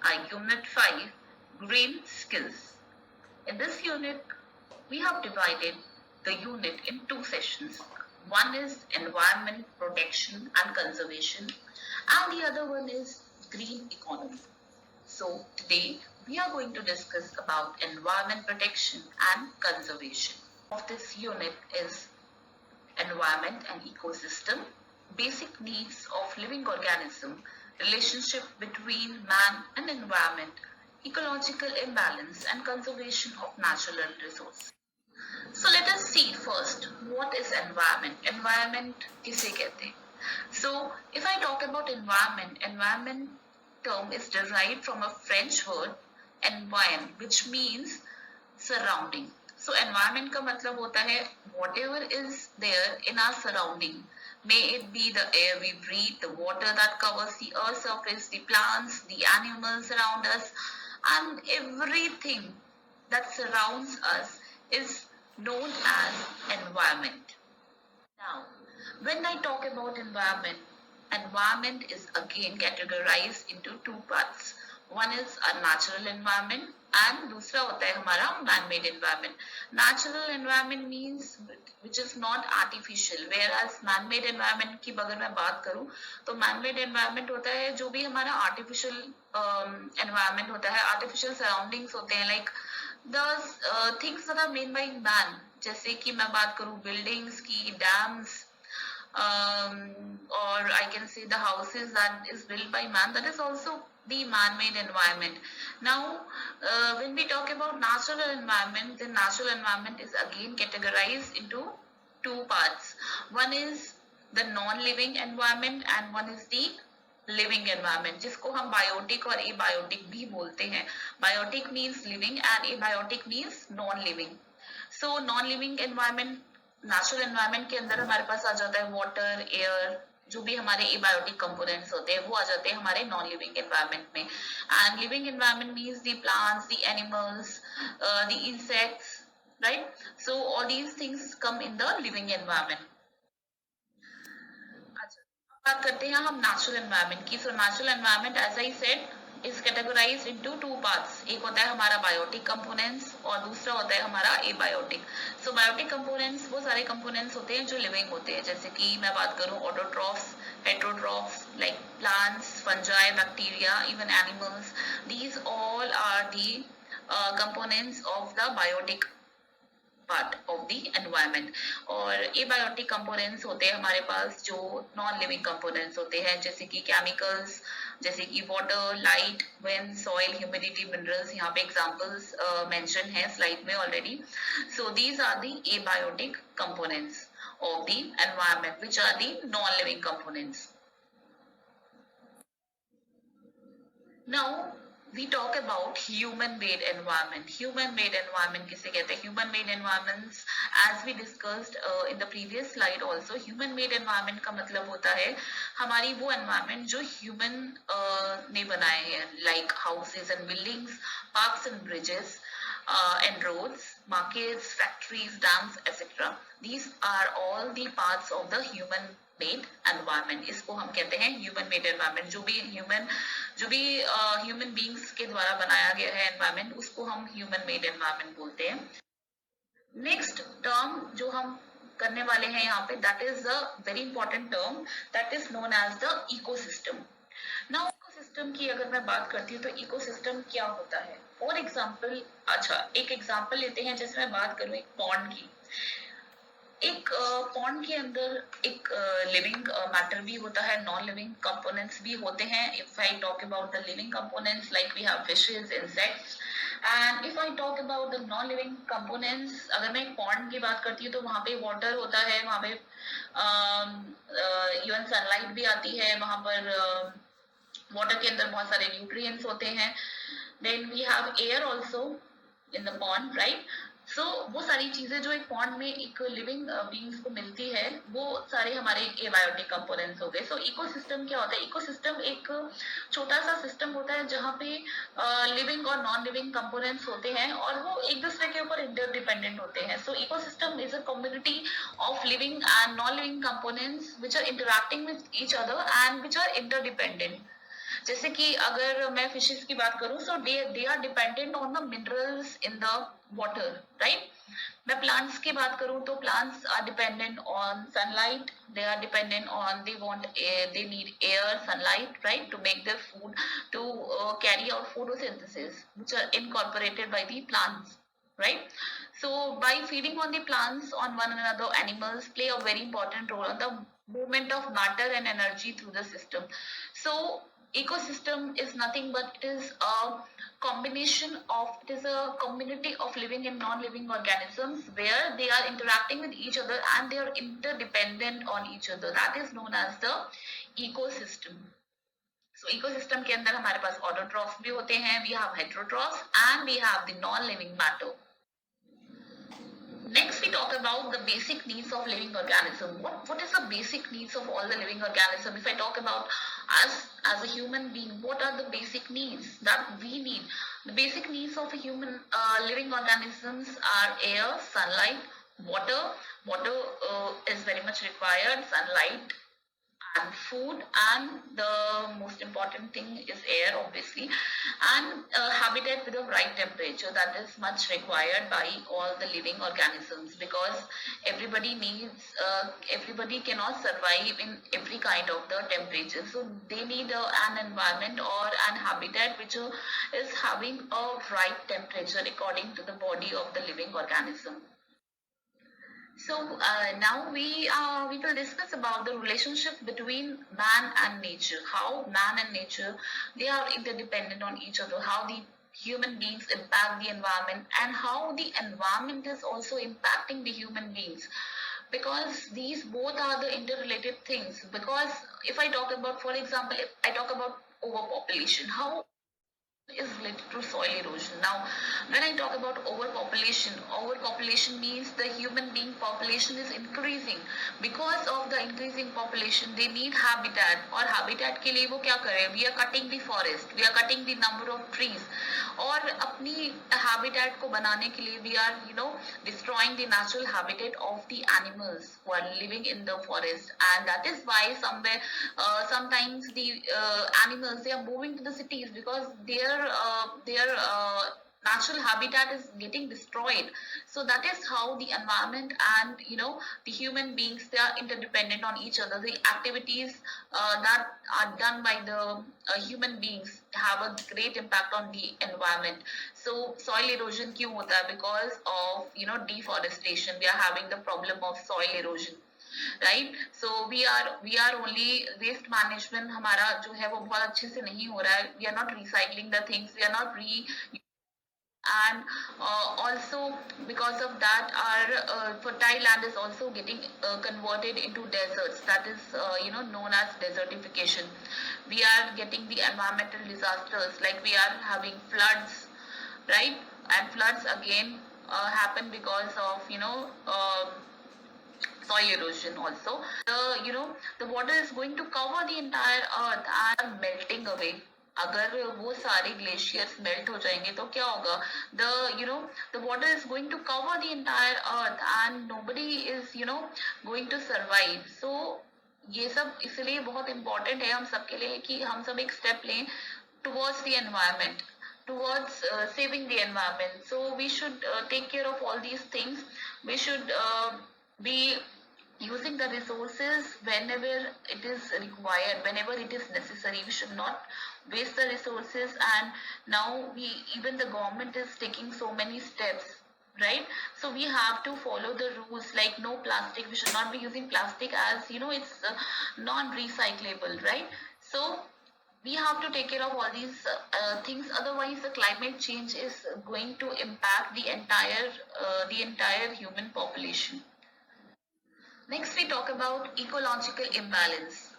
our Unit 5, Green Skills. In this unit, we have divided the unit in two sessions. One is environment protection and conservation, and the other one is green economy. So today we are going to discuss about environment protection and conservation. Of this unit is environment and ecosystem, basic needs of living organism, relationship between man and environment, ecological imbalance and conservation of natural resources. So let us see first what is environment. Environment किसे कहते हैं? So if I talk about environment, environment term is derived from a French word environ, which means surrounding. So environment का मतलब होता है whatever is there in our surrounding. May it be the air we breathe, the water that covers the earth's surface, the plants, the animals around us, and everything that surrounds us is known as environment. Now, when I talk about environment, environment is again categorized into two parts. One is a natural environment and दूसरा होता है हमारा man-made environment. Natural environment means which is not artificial, whereas man-made environment की अगर मैं बात करूँ तो man-made environment होता है जो भी हमारा artificial environment होता है, artificial surroundings होते हैं, like the things that are made by man. जैसे कि मैं बात करूँ buildings की, dams, or I can say the houses that is built by man, that is also the man-made environment. Now, when we talk about natural environment, the natural environment is again categorized into two parts. One is the non-living environment and one is the living environment, जिसको हम biotic और abiotic भी बोलते हैं. Biotic means living and abiotic means non living. So non living environment, natural environment के अंदर हमारे पास आ जाता है वाटर, एयर, जो भी हमारे एबायोटिक कंपोनेंट्स होते हैं वो आ जाते हैं हमारे नॉन लिविंग एनवायरमेंट में. And living environment means the plants, the animals, the insects, right. So all these things come in the living environment. बात करते हैं हम नेचुरल एनवायरनमेंट की. So natural environment as I said is categorized into two parts. एक होता है हमारा biotic components और दूसरा होता है हमारा एबायोटिक. सो बायोटिक कंपोनेंट्स वो सारे कंपोनेंट्स होते हैं जो लिविंग होते हैं, जैसे कि मैं बात करूं autotrophs, heterotrophs like plants, fungi, bacteria, even animals. These all are the components of the biotic part of the environment. और एबायोटिक कंपोनेंट्स होते हैं हमारे पास जो नॉन लिविंग कंपोनेंट्स होते हैं, जैसे कि केमिकल्स, जैसे कि water, light, wind, soil, humidity, minerals. यहाँ पे एग्जांपल्स मेंशन है स्लाइड में already. So these are the abiotic components of the environment, which are the non-living components. Now we talk about human-made environment. Human-made environment किसे कहते हैं? Human-made environments, as we discussed in the previous slide also, human-made environment का मतलब होता है हमारी वो environment जो human ने बनाए हैं, like houses and buildings, parks and bridges, and roads, markets, factories, dams, etc. These are all the parts of the human made environment. इसको हम कहते हैं human made environment. जो भी human beings के द्वारा बनाया गया है environment, उसको हम human made environment बोलते हैं. Next term जो हम करने वाले हैं यहाँ पे, that is the very important term that is known as the ecosystem. Now ecosystem की अगर मैं बात करती हूँ तो इकोसिस्टम क्या होता है? फॉर एग्जाम्पल, अच्छा एक एग्जाम्पल लेते हैं, जैसे मैं बात करूँ एक पॉन्ड की. एक पॉन्ड के अंदर एक लिविंग मैटर भी होता है, नॉन लिविंग कंपोनेंट्स भी होते हैं. If I talk about the living components like we have fishes, insects, and if I talk about the non living components, अगर मैं एक पॉन्ड की बात करती हूँ तो वहाँ पे वाटर होता है, वहाँ पे इवन सनलाइट भी आती है, वहाँ पर वाटर के अंदर बहुत सारे न्यूट्रिएंट्स होते हैं. Then we have air also in the pond, right. So वो सारी चीजें जो एक पॉन्ड में एक लिविंग बीइंग्स को मिलती है, वो सारे हमारे एबायोटिक कंपोनेंट्स हो गए. सो इकोसिस्टम क्या होता है? इकोसिस्टम एक छोटा सा सिस्टम होता है जहाँ पे लिविंग और नॉन लिविंग कंपोनेंट्स होते हैं और वो एक दूसरे के ऊपर इंटरडिपेंडेंट होते हैं. सो ecosystem is a community of living and non living components which are interacting with each other and which are interdependent. जैसे कि अगर मैं फिशेस की बात करूं, so they are dependent on the minerals in the water, right. मैं plants की बात करूं तो plants are dependent on sunlight, they are dependent on, they need air, sunlight, right, to make their food, to carry out photosynthesis, which are incorporated by the plants, right. So by feeding on the plants on one another, animals play a very important role on the movement of matter and energy through the system. So ecosystem is nothing but it is a combination of, it is a community of living and non-living organisms where they are interacting with each other and they are interdependent on each other. That is known as the ecosystem. So ecosystem के अंदर हमारे पास autotrophs भी होते हैं, we have heterotrophs and we have the non-living matter. Next, we talk about the basic needs of living organism. What is the basic needs of all the living organism? If I talk about us as a human being, what are the basic needs that we need? The basic needs of a human living organisms are air, sunlight, water. Water is very much required, sunlight, and food, and the most important thing is air, obviously, and habitat with a right temperature. That is much required by all the living organisms, because everybody cannot survive in every kind of the temperature, so they need an environment or an habitat which is having a right temperature according to the body of the living organism. So now we will discuss about the relationship between man and nature. How man and nature, they are interdependent on each other. How the human beings impact the environment, and how the environment is also impacting the human beings. Because these both are the interrelated things. Because if I talk about, for example, if I talk about overpopulation, how is related to soil erosion. Now, when I talk about overpopulation means the human being population is increasing. Because of the increasing population, they need habitat. और habitat के लिए वो क्या करें? We are cutting the forest, we are cutting the number of trees. और अपनी habitat को बनाने के लिए we are, destroying the natural habitat of the animals who are living in the forest. And that is why sometimes the animals, they are moving to the cities because their natural habitat is getting destroyed. So that is how the environment and the human beings, they are interdependent on each other. The activities that are done by the human beings have a great impact on the environment. So soil erosion क्यों होता है? Because of deforestation, we are having the problem of soil erosion, right. So we are only waste management हमारा जो है वो बहुत अच्छे से नहीं हो रहा है. We are not recycling the things, we are not and also because of that our fertile land is also getting converted into deserts. That is known as desertification. We are getting the environmental disasters, like we are having floods, right. And floods again happen because of soil erosion also. The water is going to cover the entire earth and melting away. अगर वो सारे glaciers melt हो जाएंगे तो क्या होगा? The water is going to cover the entire earth and nobody is going to survive. So ये सब इसलिए बहुत important है हम सबके लिए कि हम सब एक स्टेप लें towards the environment, towards saving the environment. So we should take care of all these things. We should be using the resources whenever it is required, whenever it is necessary. We should not waste the resources. And now even the government is taking so many steps, right. So we have to follow the rules, like no plastic. We should not be using plastic, as it's non-recyclable, right. So we have to take care of all these things, otherwise the climate change is going to impact the entire human population. Next we talk about ecological imbalance.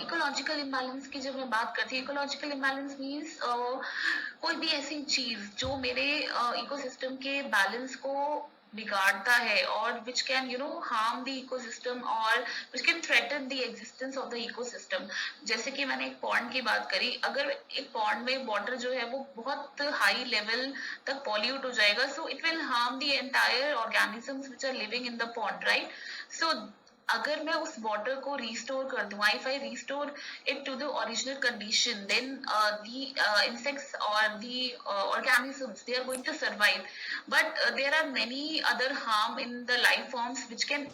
Ecological imbalance की जब मैं बात करती हूँ, ecological imbalance means कोई भी ऐसी चीज जो मेरे इकोसिस्टम के बैलेंस को बिगाड़ता है, और which can harm the ecosystem, और which can threaten the existence of the ecosystem. जैसे कि मैंने एक पॉन्ड की बात करी. अगर एक पॉन्ड में वाटर जो है वो बहुत हाई लेवल तक पॉल्यूट हो जाएगा, so it will harm the entire organisms which are living in the pond, right. So अगर मैं उस वाटर को रिस्टोर कर दूं, if I restore it to the original condition, then the insects or the organisms, they are going to survive. But there are many other harm in the life forms which can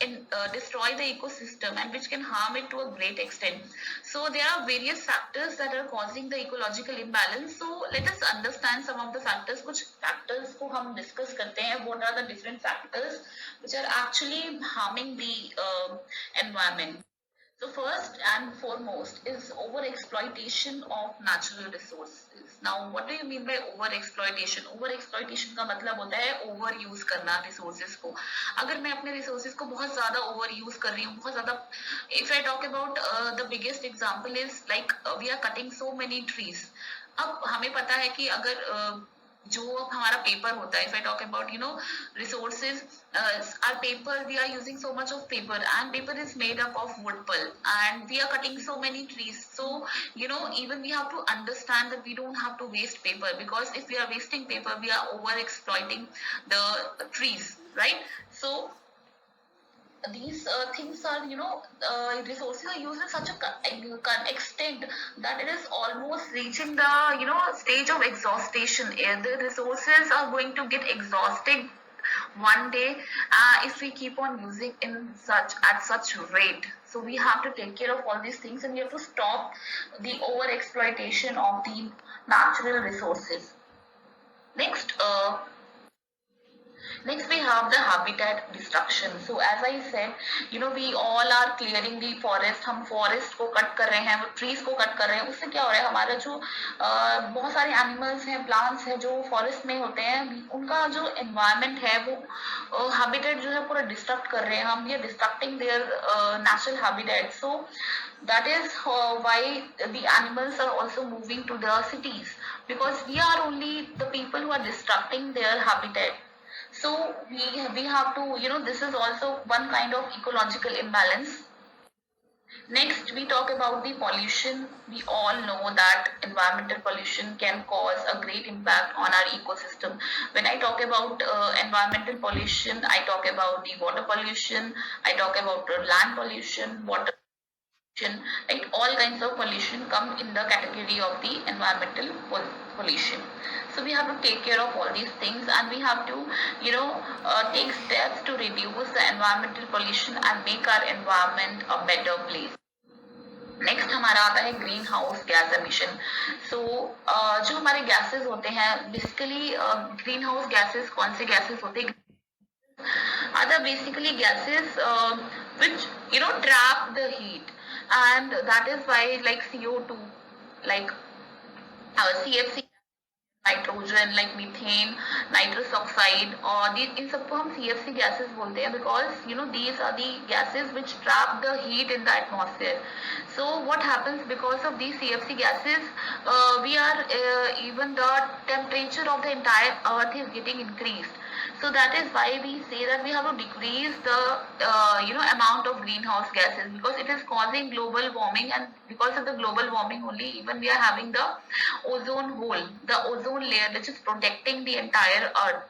destroy the ecosystem and which can harm it to a great extent. So there are various factors that are causing the ecological imbalance. So let us understand some of the factors. कुछ factors को हम discuss करते हैं. What are the different factors which are actually harming the environment? So first and foremost is over exploitation of natural resources. Now what do you mean by over exploitation? Over exploitation का मतलब होता है over use करना resources को. अगर मैं अपने resources को बहुत ज़्यादा over use कर रही हूँ, बहुत ज़्यादा, if I talk about the biggest example is like we are cutting so many trees. अब हमें पता है कि अगर जो हमारा पेपर होता है, if I talk about resources, our paper, we are using so much of paper, and paper is made up of wood pulp, and we are cutting so many trees. So even we have to understand that we don't have to waste paper, because if we are wasting paper, we are over exploiting the trees, right? So these things are, resources are used in such a extent that it is almost reaching the stage of exhaustion. The resources are going to get exhausted one day if we keep on using at such rate. So we have to take care of all these things, and we have to stop the over exploitation of the natural resources. Next we have the habitat destruction. So as I said, we all are clearing the forest. हम forest को cut कर रहे हैं, वो trees को cut कर रहे हैं. उससे क्या हो रहा है, हमारा जो बहुत सारे animals हैं, plants हैं जो forest में होते हैं, उनका जो environment है वो habitat जो है पूरा destruct कर रहे हैं हम. We are destructing their natural habitat. So that is why the animals are also moving to the cities, because we are only the people who are destructing their habitat. So we have to, this is also one kind of ecological imbalance. Next, we talk about the pollution. We all know that environmental pollution can cause a great impact on our ecosystem. When I talk about environmental pollution, I talk about the water pollution, I talk about land pollution, water pollution, like all kinds of pollution come in the category of the environmental pollution. So we have to take care of all these things, and we have to take steps to reduce the environmental pollution and make our environment a better place. Next हमारा आता है green house gas emission. सो जो हमारे gases होते हैं, basically green house gases कौन से gases होते हैं? Are the basically gases which trap the heat, and that is why like CO2, like CFC, nitrogen, like methane, nitrous oxide, और इन सबको हम CFC गैसेस बोलते हैं, because these are the gases which trap the heat in the atmosphere. So what happens because of these CFC gases, we are even the temperature of the entire earth is getting increased. So that is why we say that we have to decrease the amount of greenhouse gases, because it is causing global warming, and because of the global warming only, even we are having the ozone hole, the ozone layer which is protecting the entire earth.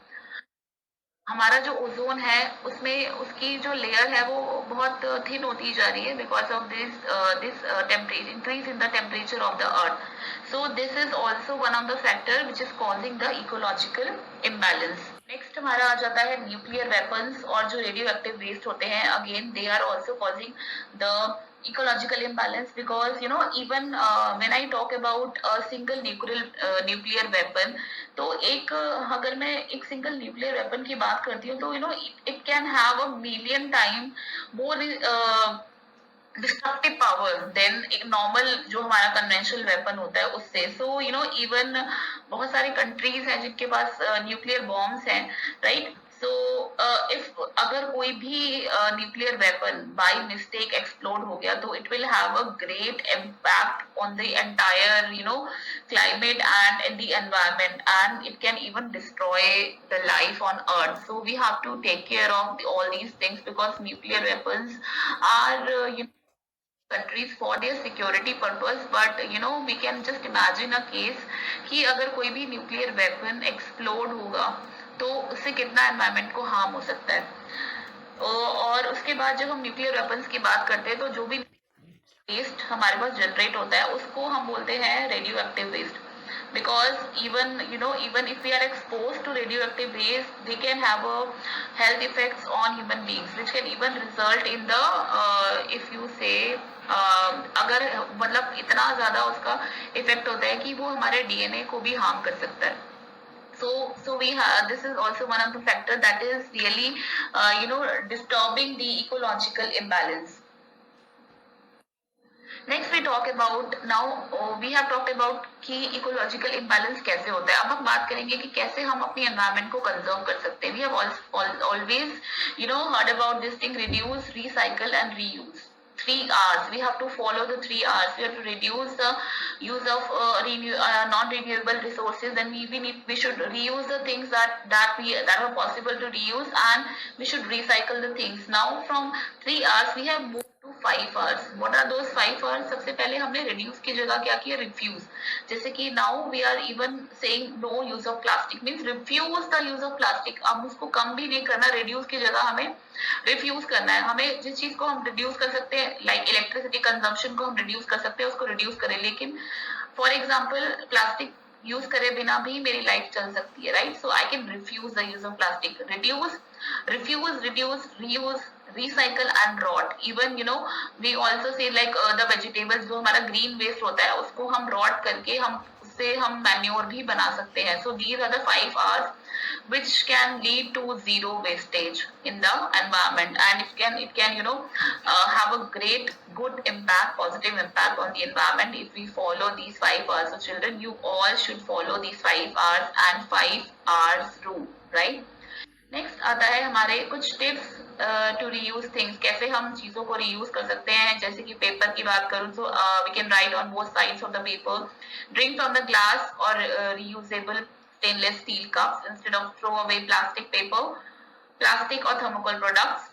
हमारा जो ozone है उसमें उसकी जो layer है वो बहुत thin होती जा रही है, because of this temperature increase in the temperature of the earth. So this is also one of the factor which is causing the ecological imbalance. Next हमारा आ जाता है न्यूक्लियर वेपन्स, और जो रेडियो एक्टिव वेस्ट होते हैं, again they are also causing the ecological imbalance, because even when I talk about a single nuclear weapon, तो एक अगर मैं एक सिंगल न्यूक्लियर वेपन की बात करती हूँ तो it can have a million time more destructive power than एक नॉर्मल जो हमारा कन्वेंशनल वेपन होता है उससे. सो इवन बहुत सारी कंट्रीज हैं जिनके पास न्यूक्लियर बॉम्ब्स हैं, राइट? So if अगर कोई भी nuclear weapon by mistake explode हो गया, तो it will have a great impact on the entire climate and in the environment, and it can even destroy the life on earth. So we have to take care of all these things, because nuclear weapons are countries for their security purpose. But we can just imagine a case कि अगर कोई भी nuclear weapon explode होगा तो उससे कितना environment को harm हो सकता है. और उसके बाद जब हम न्यूक्लियर वेपन्स की बात करते हैं तो जो भी वेस्ट हमारे पास जनरेट होता है उसको हम बोलते हैं radio active waste, because even if we are exposed to radioactive waste, they can have a health effects on human beings which can even result in the if you say अगर मतलब इतना ज्यादा उसका इफेक्ट होता है कि वो हमारे डीएनए को भी हार्म कर सकता है. So we have, this is also one of the factor that is really disturbing the ecological imbalance. Next we talk about now, we have talked about कि इकोलॉजिकल इम्बैलेंस कैसे होता है. अब हम बात करेंगे कि कैसे हम अपनी एनवायरनमेंट को कंजर्व कर सकते हैं. We have always heard about this thing, reduce, recycle and reuse. 3 R's. We have to follow the 3 R's. We have to reduce the use of non-renewable resources. Then we should reuse the things that are possible to reuse, and we should recycle the things. Now from 3 R's we have moved to 5 R's. What are those 5 R's? सबसे पहले हमने reduce की जगह क्या किया, refuse. जैसे कि now we are even saying no use of plastic, means refuse the use of plastic. अब उसको कम भी नहीं करना, reduce की जगह हमें रिफ्यूज करना है. हमें जिस चीज को हम रिड्यूस कर सकते हैं, लाइक इलेक्ट्रिसिटी कंजम्पशन को हम रिड्यूस कर सकते हैं, उसको रिड्यूस करें. लेकिन फॉर एग्जाम्पल प्लास्टिक यूज करे बिना भी मेरी लाइफ चल सकती है, right? So I can refuse the use of plastic. Reduce, reuse, recycle and rot. Even we also say like the vegetables, जो हमारा ग्रीन वेस्ट होता है उसको हम रॉट करके हम उससे हम मैन्योर भी बना सकते हैं. So these are the 5 R's which can lead to zero wastage in the environment, and it can have a great good impact, positive impact on the environment if we follow these 5 R's. So children, you all should follow these 5 R's and 5 R's rule, right? Next आता है हमारे कुछ tips to reuse things. कैसे हम चीजों को reuse कर सकते हैं. जैसे कि पेपर की बात करूं तो we can write on both sides of the paper. Drink from the glass और reusable stainless steel cups instead of throw away plastic paper, plastic or thermocol products.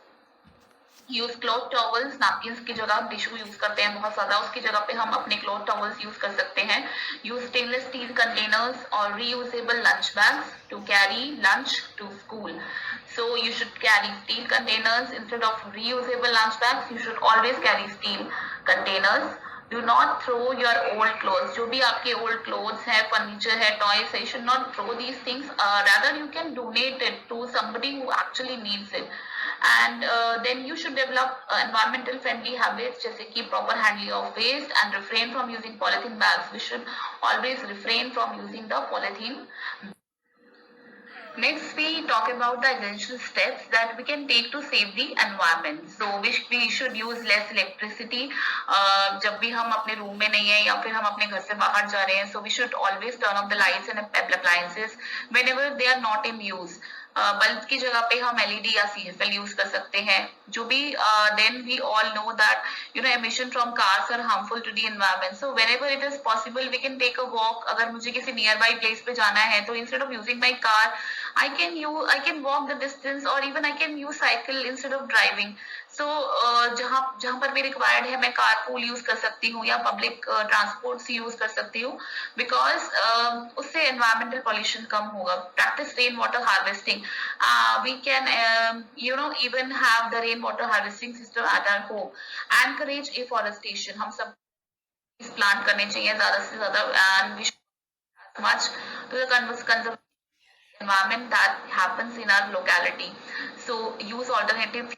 Use cloth towels. Napkins की जगह हम tissue use करते हैं बहुत ज्यादा, उसकी जगह पे हम अपने क्लॉथ टॉवल्स यूज कर सकते हैं. यूज स्टेनलेस स्टील कंटेनर्स और reusable lunch bags to carry lunch to school. So you should carry steel containers instead of reusable lunch bags. You should always carry steel containers. Do not throw your old clothes. जो भी आपके old clothes है, furniture है, toys है, you should not throw these things. Rather you can donate it to somebody who actually needs it. And then you should develop environmental friendly habits जैसे कि proper handling of waste and refrain from using polythene bags. We should always refrain from using the polythene. Next, we talk about the essential steps that we can take to save the environment. So we should use less electricity. जब भी हम अपने room में नहीं है या फिर हम अपने घर से बाहर जा रहे हैं, so we should always turn off the lights and appliances whenever they are not in use. Bulb की जगह पे हम एलईडी या सीएफएल यूज कर सकते हैं. जो भी then we all know that emission from cars are harmful to the environment. So whenever it is possible we can take a walk. अगर मुझे किसी nearby place पे जाना है तो instead of using my car I can walk the distance, or even I can use cycle instead of driving. So जहाँ पर भी रिक्वायर्ड है मैं कारपूल यूज कर सकती हूँ या पब्लिक ट्रांसपोर्ट से यूज कर सकती हूँ, बिकॉज उससे एनवायरमेंटल पॉल्यूशन कम होगा. Practice rain water harvesting. We can even have the rain water harvesting system at our home. Encourage afforestation. हम सब प्लांट करने चाहिए ज्यादा से ज्यादा, and we should as much to the conservation environment that happens in our locality. So use alternative.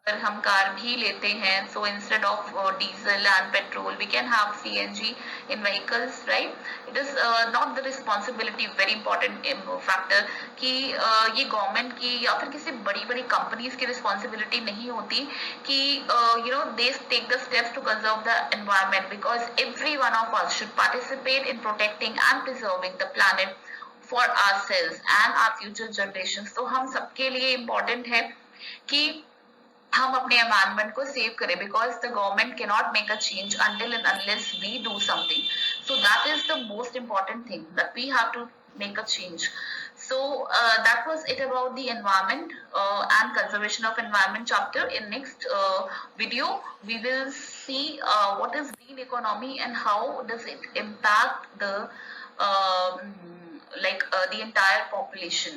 अगर हम car भी लेते हैं, so instead of diesel and petrol we can have CNG in vehicles, right? It is not the responsibility, very important factor, कि ये government की या फिर किसी बड़ी बड़ी कंपनीज की रिस्पॉन्सिबिलिटी नहीं होती कि they take the steps to conserve the environment, because every one of us should participate in protecting and preserving the planet for ourselves and our future generations. तो हम सबके लिए इम्पोर्टेंट है कि हम अपने एनवायरनमेंट को सेव करें, because the government can not make a change until and unless we do something. So that is the most important thing, that we have to make a change. So that was it about the environment and conservation of environment chapter. In next video we will see what is green economy and how does it impact the the entire population.